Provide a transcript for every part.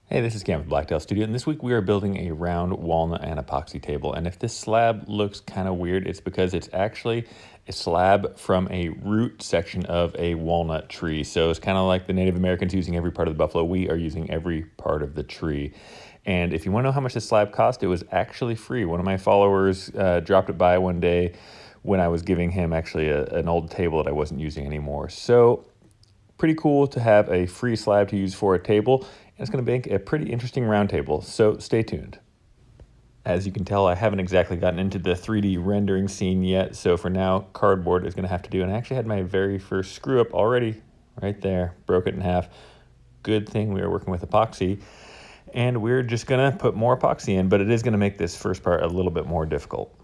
Hey, this is Cam with Blacktail Studio, and this week we are building a round walnut and epoxy table. And if this slab looks kind of weird, it's because it's actually a slab from a root section of a walnut tree. So it's kind of like the Native Americans using every part of the buffalo. We are using every part of the tree. And if you want to know how much this slab cost, it was actually free. One of my followers dropped it by one day when I was giving him actually an old table that I wasn't using anymore. So pretty cool to have a free slab to use for a table, and it's going to make a pretty interesting round table, so stay tuned. As you can tell, I haven't exactly gotten into the 3D rendering scene yet, so for now, cardboard is going to have to do, and I actually had my very first screw up already, right there, broke it in half. Good thing we are working with epoxy, and we're just going to put more epoxy in, but it is going to make this first part a little bit more difficult.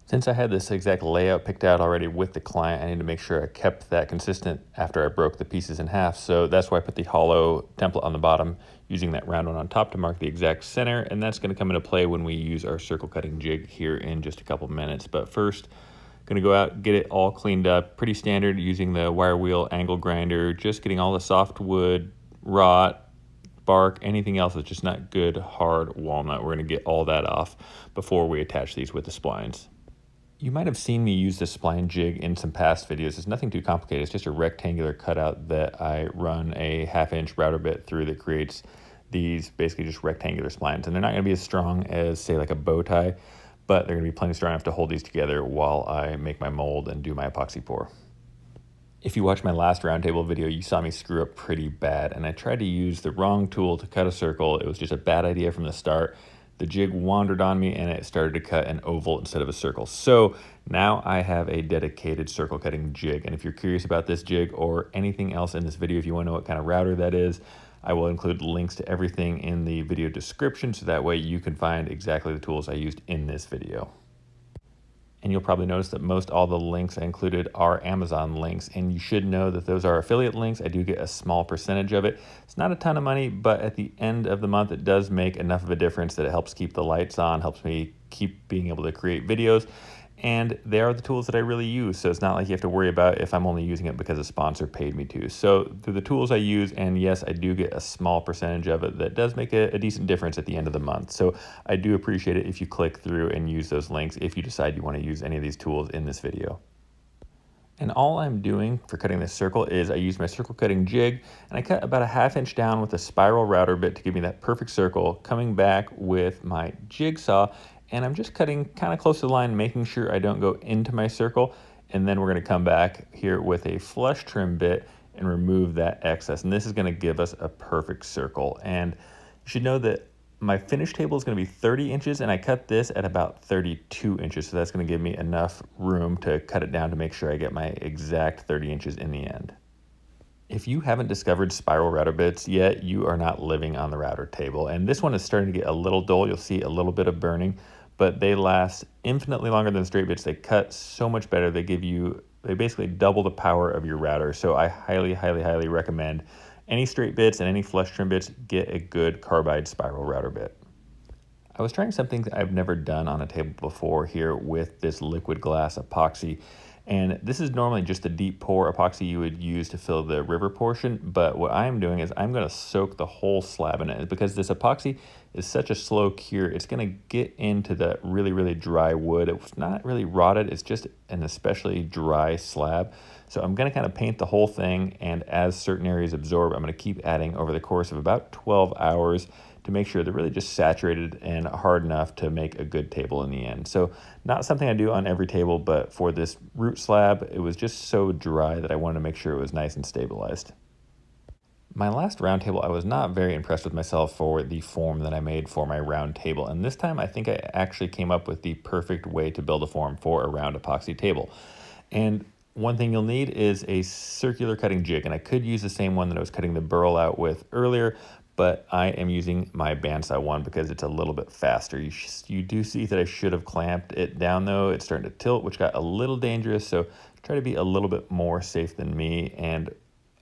Since I had this exact layout picked out already with the client, I need to make sure I kept that consistent after I broke the pieces in half. So that's why I put the hollow template on the bottom, using that round one on top to mark the exact center. And that's going to come into play when we use our circle cutting jig here in just a couple minutes. But first, going to go out, get it all cleaned up. Pretty standard using the wire wheel angle grinder, just getting all the softwood, rot, bark, anything else that's just not good hard walnut. We're going to get all that off before we attach these with the splines. You might have seen me use this spline jig in some past videos. It's nothing too complicated. It's just a rectangular cutout that I run a 1/2-inch router bit through that creates these basically just rectangular splines. And they're not going to be as strong as, say, like a bow tie, but they're going to be plenty strong enough to hold these together while I make my mold and do my epoxy pour. If you watched my last roundtable video, you saw me screw up pretty bad, and I tried to use the wrong tool to cut a circle. It was just a bad idea from the start. The jig wandered on me and it started to cut an oval instead of a circle. So now I have a dedicated circle cutting jig. And if you're curious about this jig or anything else in this video, if you want to know what kind of router that is, I will include links to everything in the video description, so that way you can find exactly the tools I used in this video. And you'll probably notice that most all the links I included are Amazon links, and you should know that those are affiliate links. I do get a small percentage of it. It's not a ton of money, but at the end of the month, it does make enough of a difference that it helps keep the lights on, helps me keep being able to create videos. And they are the tools that I really use, so it's not like you have to worry about if I'm only using it because a sponsor paid me to. So through the tools I use, and yes, I do get a small percentage of it, that does make a decent difference at the end of the month. So I do appreciate it if you click through and use those links if you decide you want to use any of these tools in this video. And all I'm doing for cutting this circle is I use my circle cutting jig, and I cut about a 1/2 inch down with a spiral router bit to give me that perfect circle, coming back with my jigsaw, and I'm just cutting kind of close to the line, making sure I don't go into my circle. And then we're going to come back here with a flush trim bit and remove that excess. And this is going to give us a perfect circle. And you should know that my finished table is going to be 30 inches, and I cut this at about 32 inches. So that's going to give me enough room to cut it down to make sure I get my exact 30 inches in the end. If you haven't discovered spiral router bits yet, you are not living on the router table. And this one is starting to get a little dull. You'll see a little bit of burning, but they last infinitely longer than straight bits. They cut so much better. They basically double the power of your router. So I highly, highly, highly recommend any straight bits and any flush trim bits, get a good carbide spiral router bit. I was trying something that I've never done on a table before here with this liquid glass epoxy. And this is normally just the deep pour epoxy you would use to fill the river portion. But what I'm doing is I'm going to soak the whole slab in it, because this epoxy is such a slow cure. It's going to get into the really, really dry wood. It's not really rotted. It's just an especially dry slab. So I'm going to kind of paint the whole thing. And as certain areas absorb, I'm going to keep adding over the course of about 12 hours to make sure they're really just saturated and hard enough to make a good table in the end. So not something I do on every table, but for this root slab, it was just so dry that I wanted to make sure it was nice and stabilized. My last round table, I was not very impressed with myself for the form that I made for my round table. And this time I think I actually came up with the perfect way to build a form for a round epoxy table. And one thing you'll need is a circular cutting jig. And I could use the same one that I was cutting the burl out with earlier, but I am using my bandsaw one because it's a little bit faster. You do see that I should have clamped it down though. It's starting to tilt, which got a little dangerous. So try to be a little bit more safe than me. And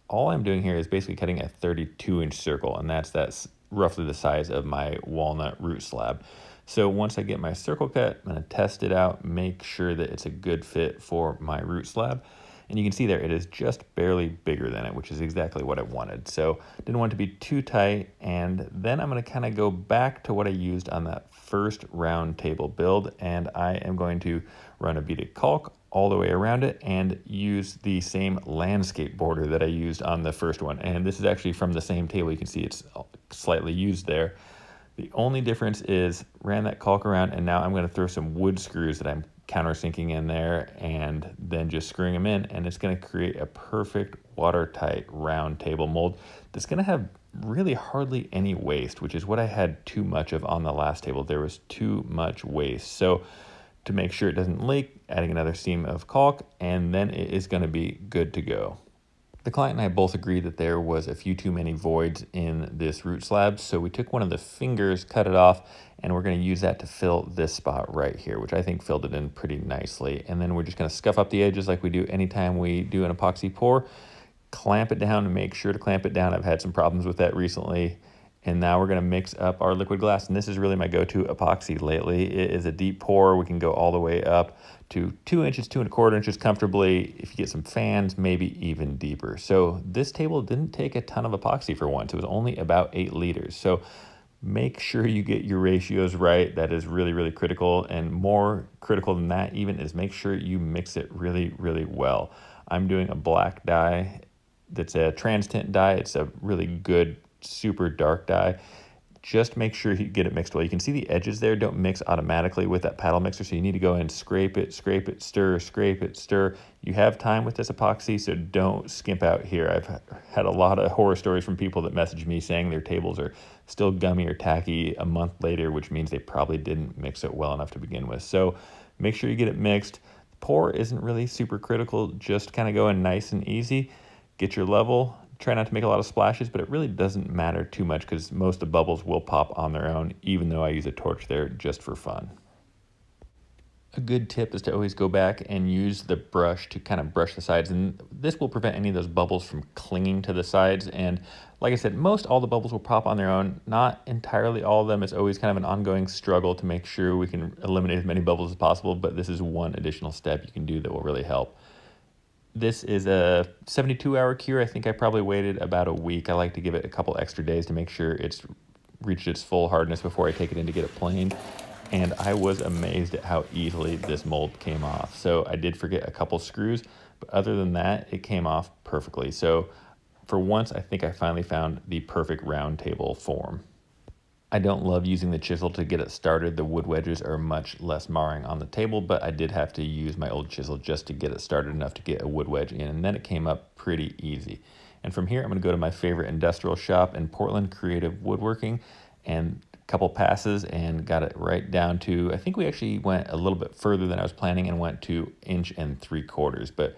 all I'm doing here is basically cutting a 32-inch circle, and that's roughly the size of my walnut root slab. So once I get my circle cut, I'm going to test it out, make sure that it's a good fit for my root slab. And you can see there, it is just barely bigger than it, which is exactly what I wanted. So didn't want it to be too tight. And then I'm gonna kind of go back to what I used on that first round table build. And I am going to run a beaded caulk all the way around it and use the same landscape border that I used on the first one. And this is actually from the same table. You can see it's slightly used there. The only difference is ran that caulk around, and now I'm going to throw some wood screws that I'm countersinking in there and then just screwing them in, and it's going to create a perfect watertight round table mold that's going to have really hardly any waste, which is what I had too much of on the last table. There was too much waste. So to make sure it doesn't leak, adding another seam of caulk, and then it is going to be good to go. The client and I both agreed that there was a few too many voids in this root slab, so we took one of the fingers, cut it off, and we're going to use that to fill this spot right here, which I think filled it in pretty nicely. And then we're just going to scuff up the edges like we do anytime we do an epoxy pour, clamp it down, and make sure to clamp it down. I've had some problems with that recently. And now we're going to mix up our liquid glass. And this is really my go-to epoxy lately. It is a deep pour. We can go all the way up to 2 inches, 2¼ inches comfortably. If you get some fans, maybe even deeper. So this table didn't take a ton of epoxy for once. It was only about 8 liters. So make sure you get your ratios right. That is really, really critical. And more critical than that even is make sure you mix it really, really well. I'm doing a black dye that's a trans tint dye. It's a really good super dark dye. Just make sure you get it mixed well. You can see the edges there don't mix automatically with that paddle mixer, so you need to go and scrape it, stir, scrape it, stir. You have time with this epoxy, so don't skimp out here. I've had a lot of horror stories from people that message me saying their tables are still gummy or tacky a month later, which means they probably didn't mix it well enough to begin with. So make sure you get it mixed. The pour isn't really super critical, just kind of go in nice and easy. Get your level. Try not to make a lot of splashes, but it really doesn't matter too much because most of the bubbles will pop on their own, even though I use a torch there just for fun. A good tip is to always go back and use the brush to kind of brush the sides, and this will prevent any of those bubbles from clinging to the sides. And like I said, most all the bubbles will pop on their own, not entirely all of them. It's always kind of an ongoing struggle to make sure we can eliminate as many bubbles as possible, but this is one additional step you can do that will really help. This is a 72-hour cure. I think I probably waited about a week. I like to give it a couple extra days to make sure it's reached its full hardness before I take it in to get it planed. And I was amazed at how easily this mold came off. So I did forget a couple screws, but other than that, it came off perfectly. So for once, I think I finally found the perfect round table form. I don't love using the chisel to get it started. The wood wedges are much less marring on the table, but I did have to use my old chisel just to get it started enough to get a wood wedge in, and then it came up pretty easy. And from here, I'm going to go to my favorite industrial shop in Portland, Creative Woodworking, and a couple passes and got it right down to, I think we actually went a little bit further than I was planning and went to 1¾ inch, but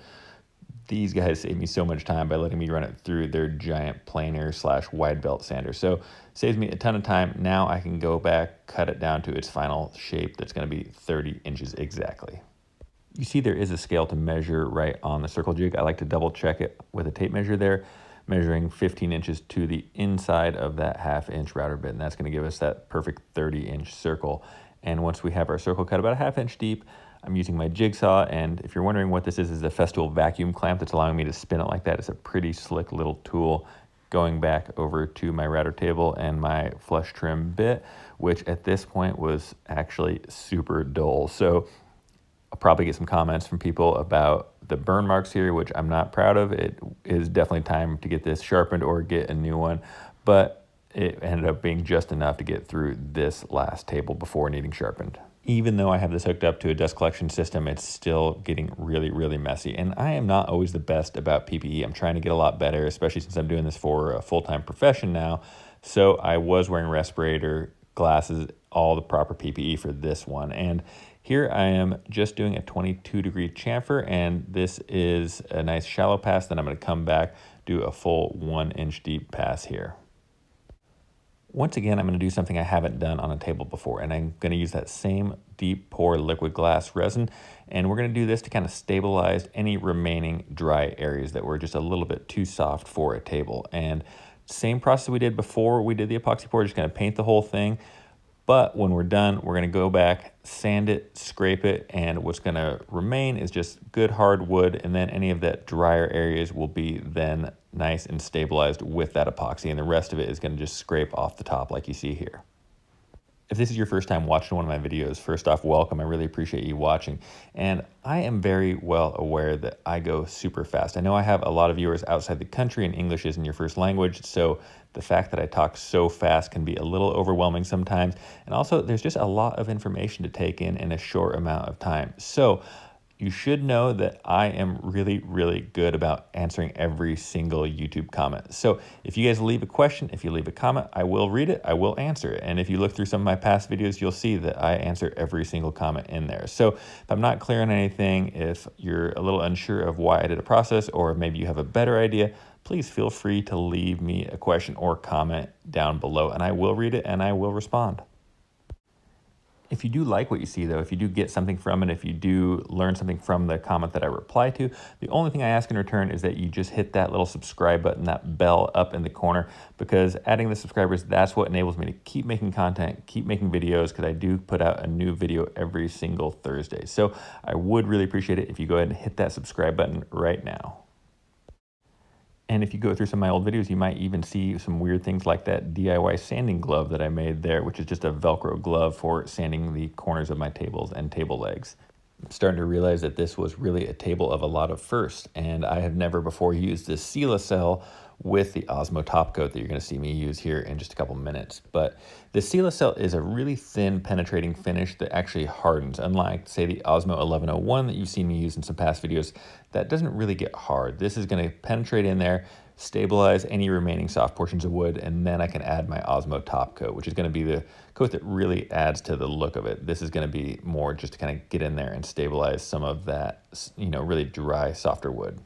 these guys saved me so much time by letting me run it through their giant planer / wide belt sander. So saves me a ton of time. Now I can go back, cut it down to its final shape that's going to be 30 inches exactly. You see there is a scale to measure right on the circle jig. I like to double check it with a tape measure there, measuring 15 inches to the inside of that 1/2 inch router bit. And that's going to give us that perfect 30-inch circle. And once we have our circle cut about a 1/2 inch deep, I'm using my jigsaw, and if you're wondering what this is a Festool vacuum clamp that's allowing me to spin it like that. It's a pretty slick little tool. Going back over to my router table and my flush trim bit, which at this point was actually super dull. So I'll probably get some comments from people about the burn marks here, which I'm not proud of. It is definitely time to get this sharpened or get a new one, but it ended up being just enough to get through this last table before needing sharpened. Even though I have this hooked up to a dust collection system, it's still getting really, really messy. And I am not always the best about PPE. I'm trying to get a lot better, especially since I'm doing this for a full-time profession now. So I was wearing respirator, glasses, all the proper PPE for this one. And here I am just doing a 22-degree chamfer, and this is a nice shallow pass. Then I'm going to come back, do a full 1-inch deep pass here. Once again, I'm going to do something I haven't done on a table before, and I'm going to use that same deep pour liquid glass resin, and we're going to do this to kind of stabilize any remaining dry areas that were just a little bit too soft for a table. And same process we did before we did the epoxy pour, just going to paint the whole thing, But when we're done, we're gonna go back, sand it, scrape it, and what's gonna remain is just good hard wood, and then any of that drier areas will be then nice and stabilized with that epoxy, and the rest of it is gonna just scrape off the top like you see here. If this is your first time watching one of my videos, first off, welcome. I really appreciate you watching. And I am very well aware that I go super fast. I know I have a lot of viewers outside the country and English isn't your first language, so the fact that I talk so fast can be a little overwhelming sometimes. And also, there's just a lot of information to take in a short amount of time. So you should know that I am really, really good about answering every single YouTube comment. So if you guys leave a question, if you leave a comment, I will read it, I will answer it. And if you look through some of my past videos, you'll see that I answer every single comment in there. So if I'm not clear on anything, if you're a little unsure of why I did a process, or maybe you have a better idea, please feel free to leave me a question or comment down below, and I will read it and I will respond. If you do like what you see, though, if you do get something from it, if you do learn something from the comment that I reply to, the only thing I ask in return is that you just hit that little subscribe button, that bell up in the corner, because adding the subscribers, that's what enables me to keep making content, keep making videos, because I do put out a new video every single Thursday. So I would really appreciate it if you go ahead and hit that subscribe button right now. And if you go through some of my old videos, you might even see some weird things like that DIY sanding glove that I made there, which is just a Velcro glove for sanding the corners of my tables and table legs. I'm starting to realize that this was really a table of a lot of firsts, and I have never before used this Sealacell with the Osmo top coat that you're going to see me use here in just a couple minutes. But the Sealacell is a really thin penetrating finish that actually hardens, unlike say the Osmo 1101 that you've seen me use in some past videos. That doesn't really get hard. This is going to penetrate in there, stabilize any remaining soft portions of wood, and then I can add my Osmo top coat, which is going to be the coat that really adds to the look of it. This is going to be more just to kind of get in there and stabilize some of that, really dry, softer wood.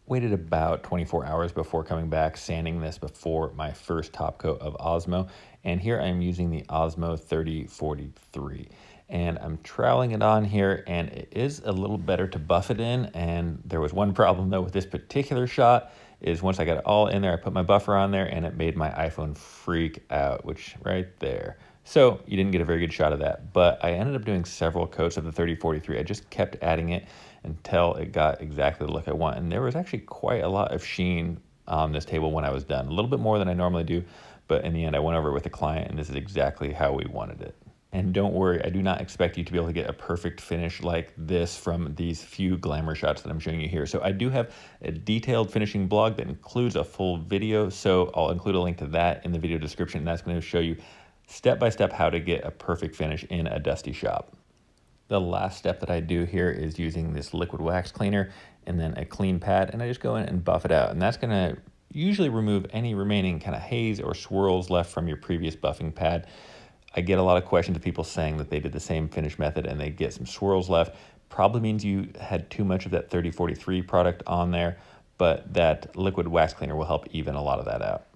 Waited about 24 hours before coming back, sanding this before my first top coat of Osmo. And here I'm using the Osmo 3043. And I'm troweling it on here, and it is a little better to buff it in. And there was one problem though with this particular shot, is once I got it all in there, I put my buffer on there and it made my iPhone freak out, which right there. So you didn't get a very good shot of that, but I ended up doing several coats of the 3043. I just kept adding it until it got exactly the look I want. And there was actually quite a lot of sheen on this table when I was done, a little bit more than I normally do, but in the end I went over it with the client and this is exactly how we wanted it. And don't worry, I do not expect you to be able to get a perfect finish like this from these few glamour shots that I'm showing you here. So I do have a detailed finishing blog that includes a full video, so I'll include a link to that in the video description, and that's going to show you step by step how to get a perfect finish in a dusty shop. The last step that I do here is using this liquid wax cleaner and then a clean pad, and I just go in and buff it out, and that's going to usually remove any remaining kind of haze or swirls left from your previous buffing pad. I get a lot of questions of people saying that they did the same finish method and they get some swirls left. Probably means you had too much of that 3043 product on there, but that liquid wax cleaner will help even a lot of that out.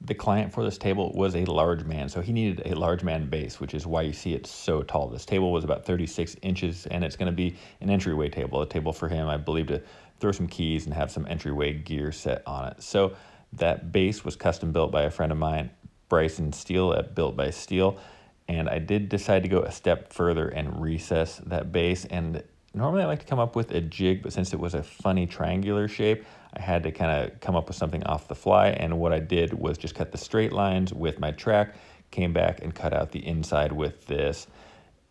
The client for this table was a large man, so he needed a large man base, which is why you see it so tall. This table was about 36 inches, and it's going to be an entryway table, a table for him, I believe, to throw some keys and have some entryway gear set on it. So that base was custom built by a friend of mine, Bryson Steele at Built by Steel, and I did decide to go a step further and recess that base. And normally I like to come up with a jig, but since it was a funny triangular shape, I had to kind of come up with something off the fly, and what I did was just cut the straight lines with my track, came back and cut out the inside with this,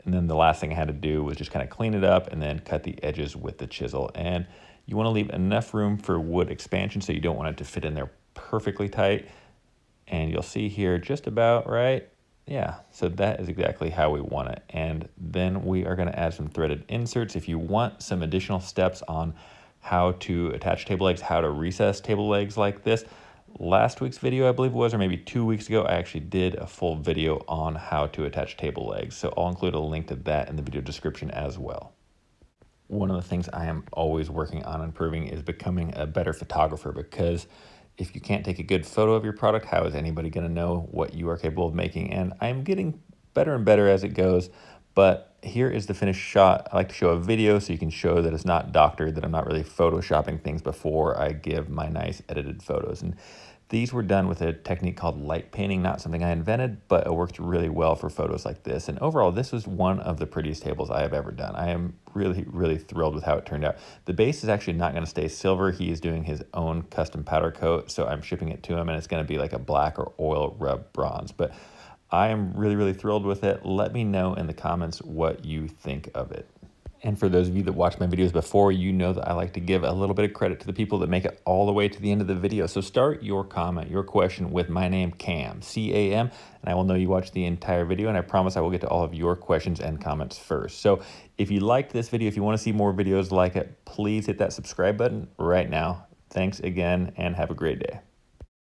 and then the last thing I had to do was just kind of clean it up and then cut the edges with the chisel. And you want to leave enough room for wood expansion, so you don't want it to fit in there perfectly tight, and you'll see here just about right. Yeah, so that is exactly how we want it. And then we are going to add some threaded inserts. If you want some additional steps on how to attach table legs, how to recess table legs like this, last week's video, I believe it was, or maybe 2 weeks ago, I actually did a full video on how to attach table legs. So I'll include a link to that in the video description as well. One of the things I am always working on improving is becoming a better photographer, because if you can't take a good photo of your product, how is anybody going to know what you are capable of making? And I'm getting better and better as it goes, but here is the finished shot. I like to show a video so you can show that it's not doctored, that I'm not really photoshopping things before I give my nice edited photos. And These were done with a technique called light painting, not something I invented, but it worked really well for photos like this. And overall, this was one of the prettiest tables I have ever done. I am really, really thrilled with how it turned out. The base is actually not going to stay silver. He is doing his own custom powder coat, so I'm shipping it to him, and it's going to be like a black or oil rub bronze. But I am really, really thrilled with it. Let me know in the comments what you think of it. And for those of you that watched my videos before, you know that I like to give a little bit of credit to the people that make it all the way to the end of the video. So start your comment, your question with my name, Cam, C-A-M, and I will know you watched the entire video, and I promise I will get to all of your questions and comments first. So if you liked this video, if you want to see more videos like it, please hit that subscribe button right now. Thanks again, and have a great day.